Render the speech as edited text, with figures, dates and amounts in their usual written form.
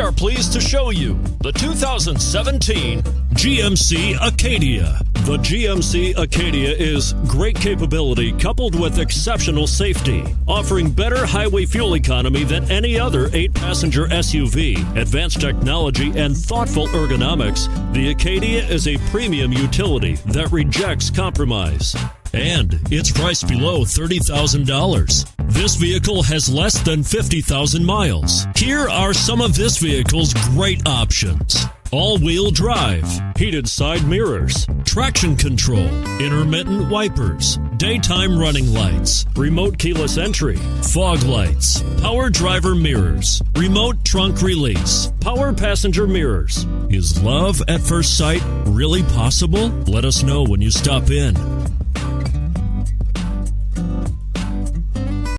are pleased to show you the 2017 GMC Acadia. The GMC Acadia is great capability coupled with exceptional safety, offering better highway fuel economy than any other 8-passenger SUV. Advanced technology and thoughtful ergonomics, the Acadia is a premium utility that rejects compromise. And it's priced below $30,000. This vehicle has less than 50,000 miles. Here are some of this vehicle's great options: all-wheel drive, heated side mirrors, traction control, intermittent wipers, daytime running lights, remote keyless entry, fog lights, power driver mirrors, remote trunk release, power passenger mirrors. Is love at first sight really possible? Let us know when you stop in.